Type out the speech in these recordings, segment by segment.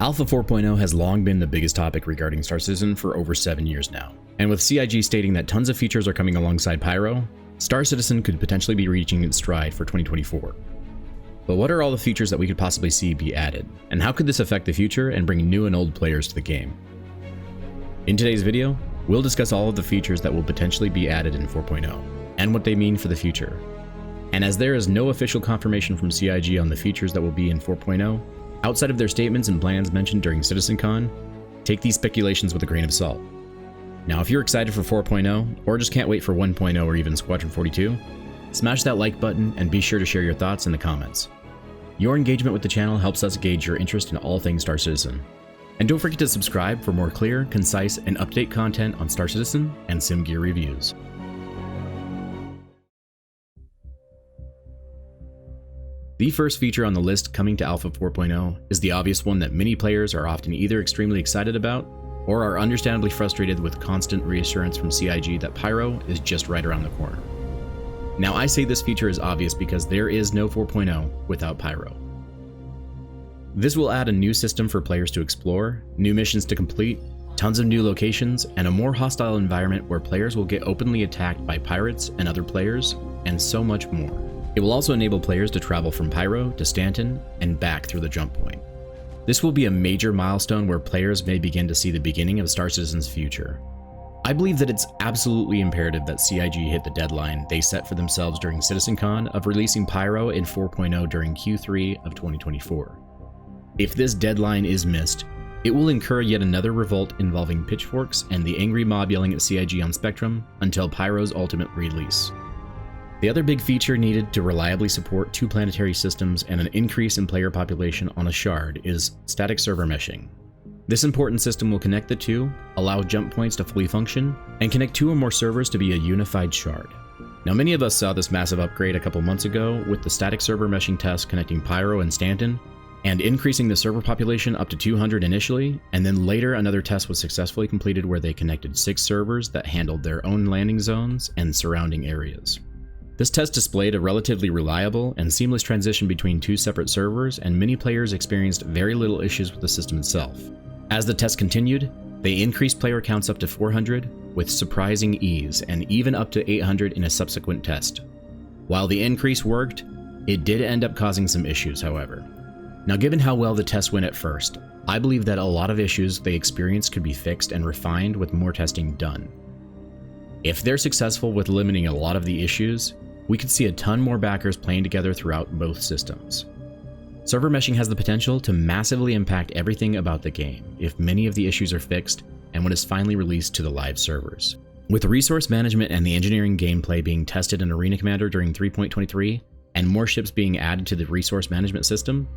Alpha 4.0 has long been the biggest topic regarding Star Citizen for over 7 years now, and with CIG stating that tons of features are coming alongside Pyro, Star Citizen could potentially be reaching its stride for 2024. But what are all the features that we could possibly see be added, and how could this affect the future and bring new and old players to the game? In today's video, we'll discuss all of the features that will potentially be added in 4.0, and what they mean for the future. And as there is no official confirmation from CIG on the features that will be in 4.0, outside of their statements and plans mentioned during CitizenCon, take these speculations with a grain of salt. Now if you're excited for 4.0, or just can't wait for 1.0 or even Squadron 42, smash that like button and be sure to share your thoughts in the comments. Your engagement with the channel helps us gauge your interest in all things Star Citizen. And don't forget to subscribe for more clear, concise, and up-to-date content on Star Citizen and Sim Gear reviews. The first feature on the list coming to Alpha 4.0 is the obvious one that many players are often either extremely excited about or are understandably frustrated with constant reassurance from CIG that Pyro is just right around the corner. Now I say this feature is obvious because there is no 4.0 without Pyro. This will add a new system for players to explore, new missions to complete, tons of new locations, and a more hostile environment where players will get openly attacked by pirates and other players, and so much more. It will also enable players to travel from Pyro to Stanton and back through the jump point. This will be a major milestone where players may begin to see the beginning of Star Citizen's future. I believe that it's absolutely imperative that CIG hit the deadline they set for themselves during CitizenCon of releasing Pyro in 4.0 during Q3 of 2024. If this deadline is missed, it will incur yet another revolt involving pitchforks and the angry mob yelling at CIG on Spectrum until Pyro's ultimate release. The other big feature needed to reliably support 2 planetary systems and an increase in player population on a shard is static server meshing. This important system will connect the two, allow jump points to fully function, and connect 2 or more servers to be a unified shard. Now many of us saw this massive upgrade a couple months ago with the static server meshing test connecting Pyro and Stanton, and increasing the server population up to 200 initially, and then later another test was successfully completed where they connected 6 servers that handled their own landing zones and surrounding areas. This test displayed a relatively reliable and seamless transition between 2 separate servers, and many players experienced very little issues with the system itself. As the test continued, they increased player counts up to 400 with surprising ease, and even up to 800 in a subsequent test. While the increase worked, it did end up causing some issues, however. Now given how well the test went at first, I believe that a lot of issues they experienced could be fixed and refined with more testing done. If they're successful with limiting a lot of the issues, we could see a ton more backers playing together throughout both systems. Server meshing has the potential to massively impact everything about the game if many of the issues are fixed and when it's finally released to the live servers. With resource management and the engineering gameplay being tested in Arena Commander during 3.23 and more ships being added to the resource management system,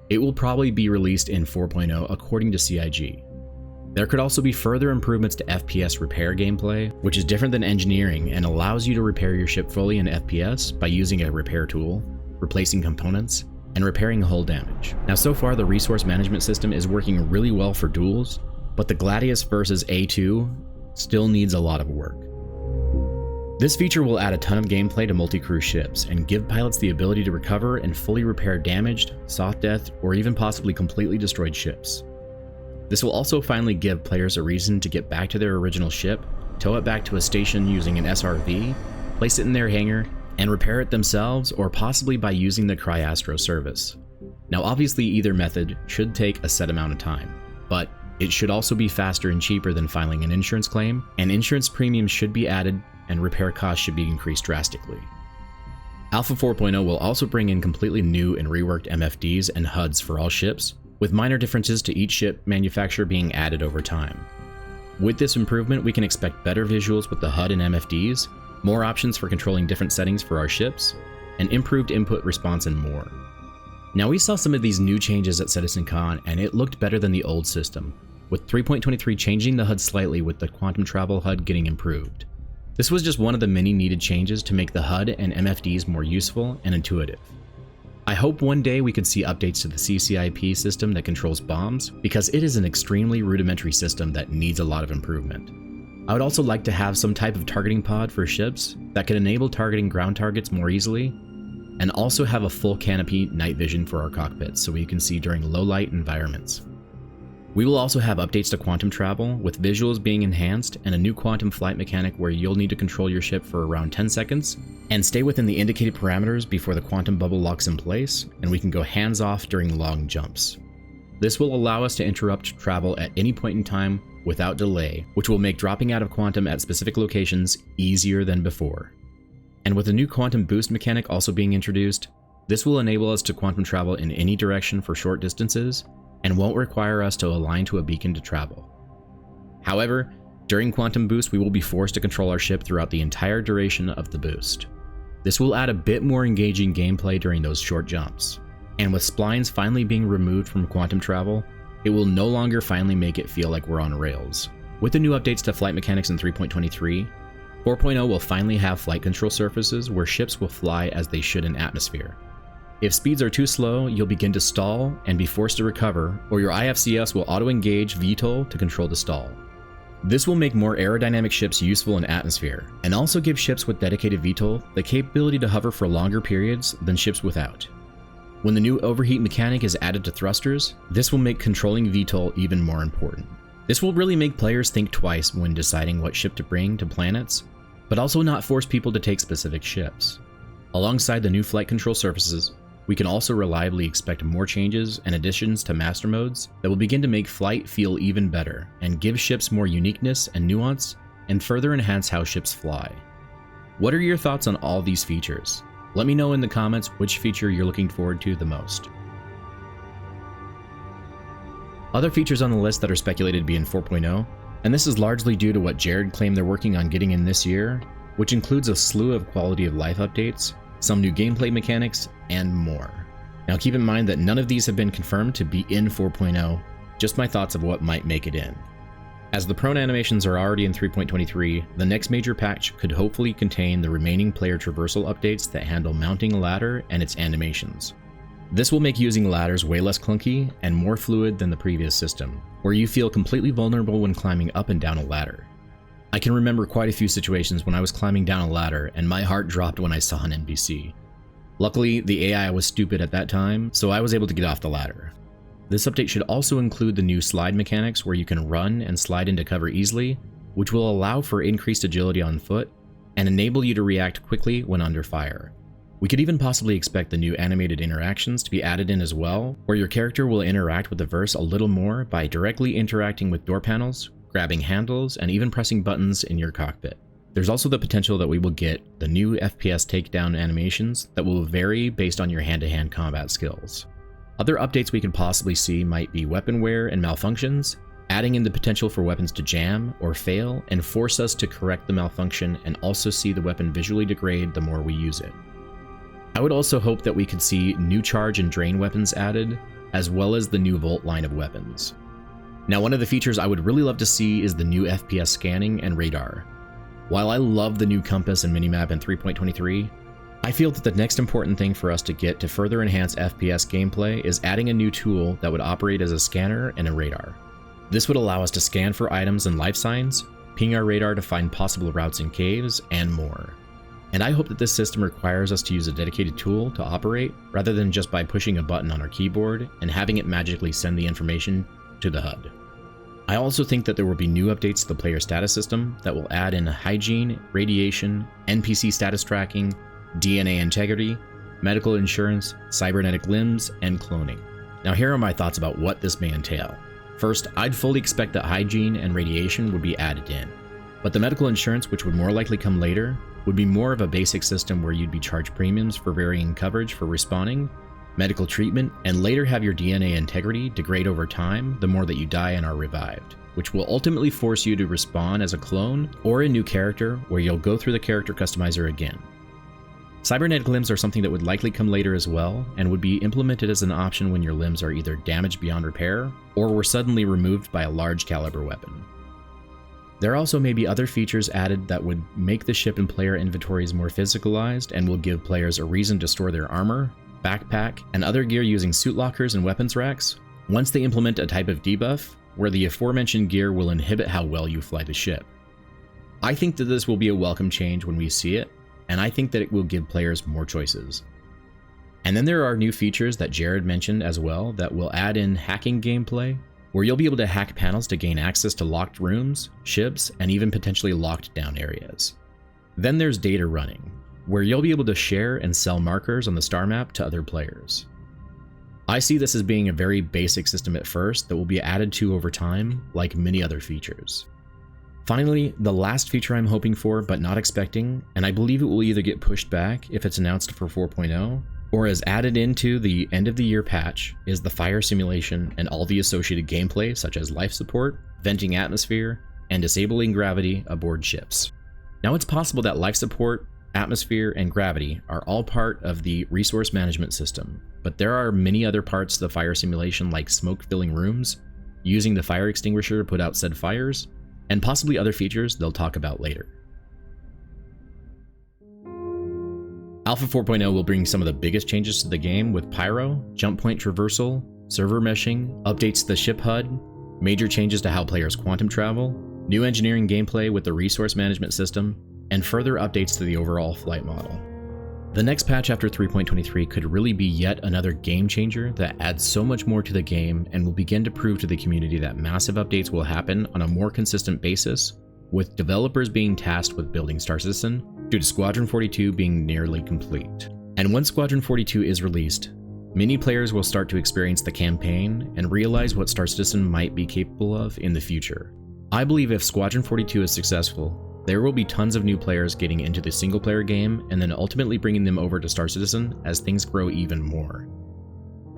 it will probably be released in 4.0 according to CIG. There could also be further improvements to FPS repair gameplay, which is different than engineering and allows you to repair your ship fully in FPS by using a repair tool, replacing components, and repairing hull damage. Now so far the resource management system is working really well for duels, but the Gladius versus A2 still needs a lot of work. This feature will add a ton of gameplay to multi-crew ships and give pilots the ability to recover and fully repair damaged, soft death, or even possibly completely destroyed ships. This will also finally give players a reason to get back to their original ship, tow it back to a station using an SRV, place it in their hangar, and repair it themselves or possibly by using the Cryastro service. Now obviously either method should take a set amount of time, but it should also be faster and cheaper than filing an insurance claim, and insurance premiums should be added and repair costs should be increased drastically. Alpha 4.0 will also bring in completely new and reworked MFDs and HUDs for all ships, with minor differences to each ship manufacturer being added over time. With this improvement, we can expect better visuals with the HUD and MFDs, more options for controlling different settings for our ships, and improved input response and more. Now we saw some of these new changes at CitizenCon and it looked better than the old system, with 3.23 changing the HUD slightly with the quantum travel HUD getting improved. This was just one of the many needed changes to make the HUD and MFDs more useful and intuitive. I hope one day we could see updates to the CCIP system that controls bombs, because it is an extremely rudimentary system that needs a lot of improvement. I would also like to have some type of targeting pod for ships that could enable targeting ground targets more easily, and also have a full canopy night vision for our cockpits so we can see during low light environments. We will also have updates to quantum travel, with visuals being enhanced and a new quantum flight mechanic where you'll need to control your ship for around 10 seconds and stay within the indicated parameters before the quantum bubble locks in place, and we can go hands-off during long jumps. This will allow us to interrupt travel at any point in time without delay, which will make dropping out of quantum at specific locations easier than before. And with the new quantum boost mechanic also being introduced, this will enable us to quantum travel in any direction for short distances and won't require us to align to a beacon to travel. However, during quantum boost, we will be forced to control our ship throughout the entire duration of the boost. This will add a bit more engaging gameplay during those short jumps. And with splines finally being removed from quantum travel, it will no longer finally make it feel like we're on rails. With the new updates to flight mechanics in 3.23, 4.0 will finally have flight control surfaces where ships will fly as they should in atmosphere. If speeds are too slow, you'll begin to stall and be forced to recover, or your IFCS will auto-engage VTOL to control the stall. This will make more aerodynamic ships useful in atmosphere, and also give ships with dedicated VTOL the capability to hover for longer periods than ships without. When the new overheat mechanic is added to thrusters, this will make controlling VTOL even more important. This will really make players think twice when deciding what ship to bring to planets, but also not force people to take specific ships. Alongside the new flight control surfaces, we can also reliably expect more changes and additions to master modes that will begin to make flight feel even better and give ships more uniqueness and nuance and further enhance how ships fly. What are your thoughts on all these features? Let me know in the comments which feature you're looking forward to the most. Other features on the list that are speculated to be in 4.0, and this is largely due to what Jared claimed they're working on getting in this year, which includes a slew of quality of life updates, some new gameplay mechanics, and more. Now keep in mind that none of these have been confirmed to be in 4.0, just my thoughts of what might make it in. As the prone animations are already in 3.23, the next major patch could hopefully contain the remaining player traversal updates that handle mounting a ladder and its animations. This will make using ladders way less clunky and more fluid than the previous system, where you feel completely vulnerable when climbing up and down a ladder. I can remember quite a few situations when I was climbing down a ladder and my heart dropped when I saw an NPC. Luckily, the AI was stupid at that time, so I was able to get off the ladder. This update should also include the new slide mechanics where you can run and slide into cover easily, which will allow for increased agility on foot and enable you to react quickly when under fire. We could even possibly expect the new animated interactions to be added in as well, where your character will interact with the verse a little more by directly interacting with door panels, grabbing handles, and even pressing buttons in your cockpit. There's also the potential that we will get the new FPS takedown animations that will vary based on your hand-to-hand combat skills. Other updates we could possibly see might be weapon wear and malfunctions, adding in the potential for weapons to jam or fail and force us to correct the malfunction and also see the weapon visually degrade the more we use it. I would also hope that we could see new charge and drain weapons added, as well as the new Volt line of weapons. Now, one of the features I would really love to see is the new FPS scanning and radar. While I love the new compass and minimap in 3.23, I feel that the next important thing for us to get to further enhance FPS gameplay is adding a new tool that would operate as a scanner and a radar. This would allow us to scan for items and life signs, ping our radar to find possible routes in caves, and more. And I hope that this system requires us to use a dedicated tool to operate, rather than just by pushing a button on our keyboard and having it magically send the information to the HUD. I also think that there will be new updates to the player status system that will add in hygiene, radiation, NPC status tracking, DNA integrity, medical insurance, cybernetic limbs, and cloning. Now here are my thoughts about what this may entail. First, I'd fully expect that hygiene and radiation would be added in, but the medical insurance, which would more likely come later, would be more of a basic system where you'd be charged premiums for varying coverage for respawning, medical treatment, and later have your DNA integrity degrade over time the more that you die and are revived, which will ultimately force you to respawn as a clone or a new character where you'll go through the character customizer again. Cybernetic limbs are something that would likely come later as well, and would be implemented as an option when your limbs are either damaged beyond repair or were suddenly removed by a large caliber weapon. There also may be other features added that would make the ship and player inventories more physicalized and will give players a reason to store their armor, backpack, and other gear using suit lockers and weapons racks, once they implement a type of debuff where the aforementioned gear will inhibit how well you fly the ship. I think that this will be a welcome change when we see it, and I think that it will give players more choices. And then there are new features that Jared mentioned as well that will add in hacking gameplay, where you'll be able to hack panels to gain access to locked rooms, ships, and even potentially locked down areas. Then there's data running, where you'll be able to share and sell markers on the star map to other players. I see this as being a very basic system at first that will be added to over time, like many other features. Finally, the last feature I'm hoping for but not expecting, and I believe it will either get pushed back if it's announced for 4.0, or is added into the end of the year patch, is the fire simulation and all the associated gameplay such as life support, venting atmosphere, and disabling gravity aboard ships. Now it's possible that life support, atmosphere, and gravity are all part of the resource management system, but there are many other parts of the fire simulation like smoke-filling rooms, using the fire extinguisher to put out said fires, and possibly other features they'll talk about later. Alpha 4.0 will bring some of the biggest changes to the game with Pyro, jump point traversal, server meshing, updates to the ship HUD, major changes to how players quantum travel, new engineering gameplay with the resource management system, and further updates to the overall flight model. The next patch after 3.23 could really be yet another game changer that adds so much more to the game and will begin to prove to the community that massive updates will happen on a more consistent basis, with developers being tasked with building Star Citizen due to Squadron 42 being nearly complete. And once Squadron 42 is released, many players will start to experience the campaign and realize what Star Citizen might be capable of in the future. I believe if Squadron 42 is successful, there will be tons of new players getting into the single player game and then ultimately bringing them over to Star Citizen as things grow even more.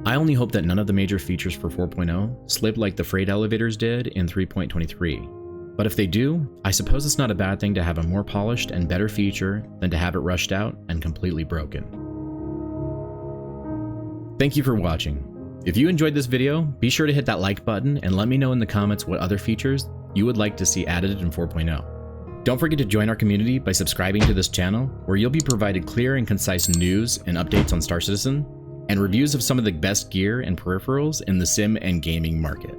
I only hope that none of the major features for 4.0 slip like the freight elevators did in 3.23. But if they do, I suppose it's not a bad thing to have a more polished and better feature than to have it rushed out and completely broken. Thank you for watching. If you enjoyed this video, be sure to hit that like button and let me know in the comments what other features you would like to see added in 4.0. Don't forget to join our community by subscribing to this channel, where you'll be provided clear and concise news and updates on Star Citizen, and reviews of some of the best gear and peripherals in the sim and gaming market.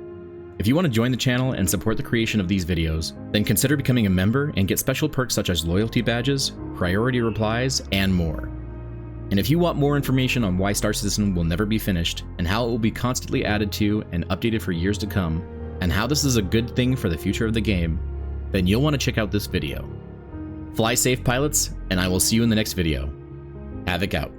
If you want to join the channel and support the creation of these videos, then consider becoming a member and get special perks such as loyalty badges, priority replies, and more. And if you want more information on why Star Citizen will never be finished, and how it will be constantly added to and updated for years to come, and how this is a good thing for the future of the game, then you'll want to check out this video. Fly safe, pilots, and I will see you in the next video. Havoc out.